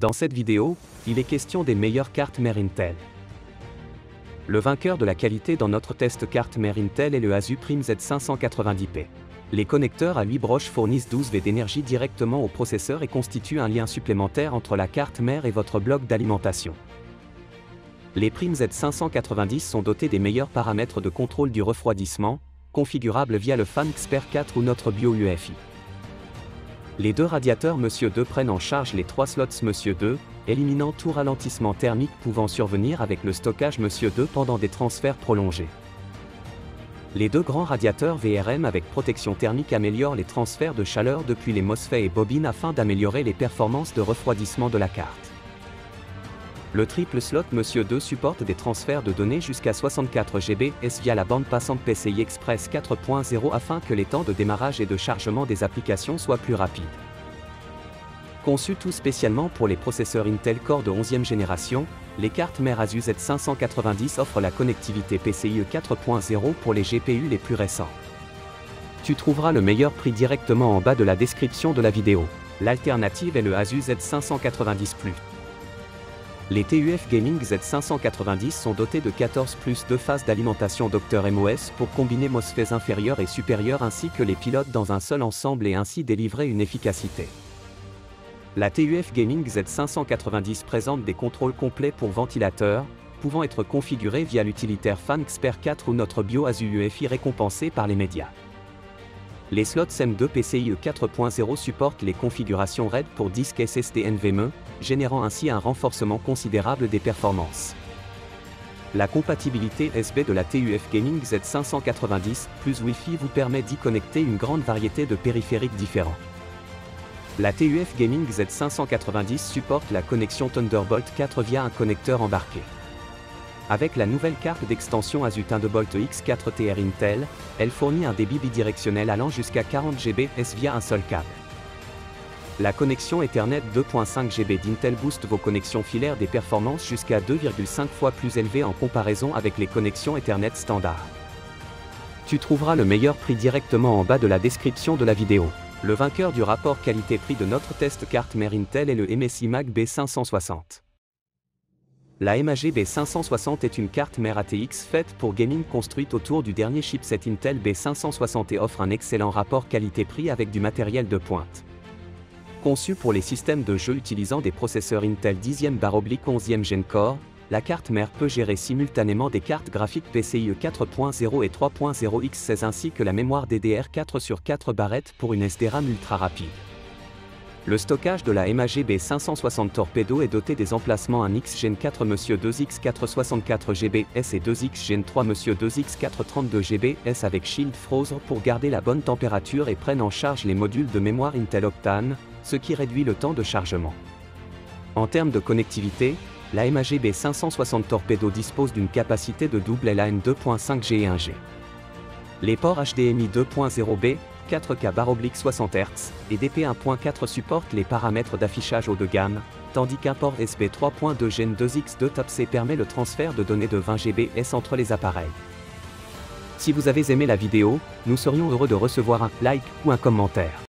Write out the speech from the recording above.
Dans cette vidéo, il est question des meilleures cartes mères Intel. Le vainqueur de la qualité dans notre test carte mère Intel est le Asus Prime Z590P. Les connecteurs à 8 broches fournissent 12 V d'énergie directement au processeur et constituent un lien supplémentaire entre la carte mère et votre bloc d'alimentation. Les Prime Z590 sont dotés des meilleurs paramètres de contrôle du refroidissement, configurables via le Fan Expert 4 ou notre Bio UEFI. Les deux radiateurs Monsieur 2 prennent en charge les 3 slots Monsieur 2, éliminant tout ralentissement thermique pouvant survenir avec le stockage Monsieur 2 pendant des transferts prolongés. Les deux grands radiateurs VRM avec protection thermique améliorent les transferts de chaleur depuis les MOSFET et bobines afin d'améliorer les performances de refroidissement de la carte. Le triple slot Monsieur 2 supporte des transferts de données jusqu'à 64 Gbps via la bande passante PCI Express 4.0 afin que les temps de démarrage et de chargement des applications soient plus rapides. Conçus tout spécialement pour les processeurs Intel Core de 11e génération, les cartes mères Asus Z590 offrent la connectivité PCIe 4.0 pour les GPU les plus récents. Tu trouveras le meilleur prix directement en bas de la description de la vidéo. L'alternative est le Asus Z590 Plus. Les TUF Gaming Z590 sont dotés de 14+2 phases d'alimentation Dr MOS pour combiner MOSFETs inférieurs et supérieurs ainsi que les pilotes dans un seul ensemble et ainsi délivrer une efficacité. La TUF Gaming Z590 présente des contrôles complets pour ventilateur, pouvant être configurés via l'utilitaire Fan Expert 4 ou notre Bio Asus UEFI récompensé par les médias. Les slots M2 PCIe 4.0 supportent les configurations RAID pour disque SSD NVMe, générant ainsi un renforcement considérable des performances. La compatibilité USB de la TUF Gaming Z590 plus Wi-Fi vous permet d'y connecter une grande variété de périphériques différents. La TUF Gaming Z590 supporte la connexion Thunderbolt 4 via un connecteur embarqué. Avec la nouvelle carte d'extension Asus Thunderbolt X4 TR Intel, elle fournit un débit bidirectionnel allant jusqu'à 40 Gbps via un seul câble. La connexion Ethernet 2.5 Gb d'Intel booste vos connexions filaires des performances jusqu'à 2,5 fois plus élevées en comparaison avec les connexions Ethernet standard. Tu trouveras le meilleur prix directement en bas de la description de la vidéo. Le vainqueur du rapport qualité-prix de notre test carte mère Intel est le MSI Mag B560. La MAG B560 est une carte mère ATX faite pour gaming construite autour du dernier chipset Intel B560 et offre un excellent rapport qualité-prix avec du matériel de pointe. Conçue pour les systèmes de jeu utilisant des processeurs Intel 10e/11e Gen Core, la carte mère peut gérer simultanément des cartes graphiques PCIe 4.0 et 3.0 X16 ainsi que la mémoire DDR4 sur 4 barrettes pour une SDRAM ultra rapide. Le stockage de la MAG B560 Torpedo est doté des emplacements 1X Gen 4 Monsieur 2X4 64 Gbps et 2X Gen 3 Monsieur 2X4 32 Gbps avec Shield Froze pour garder la bonne température et prennent en charge les modules de mémoire Intel Optane, ce qui réduit le temps de chargement. En termes de connectivité, la MAG B560 Torpedo dispose d'une capacité de double LAN 2.5G et 1G. Les ports HDMI 2.0B, 4K/60 Hz et DP 1.4 supportent les paramètres d'affichage haut de gamme, tandis qu'un port USB 3.2 Gen 2X2 Type C permet le transfert de données de 20 Gbps entre les appareils. Si vous avez aimé la vidéo, nous serions heureux de recevoir un like ou un commentaire.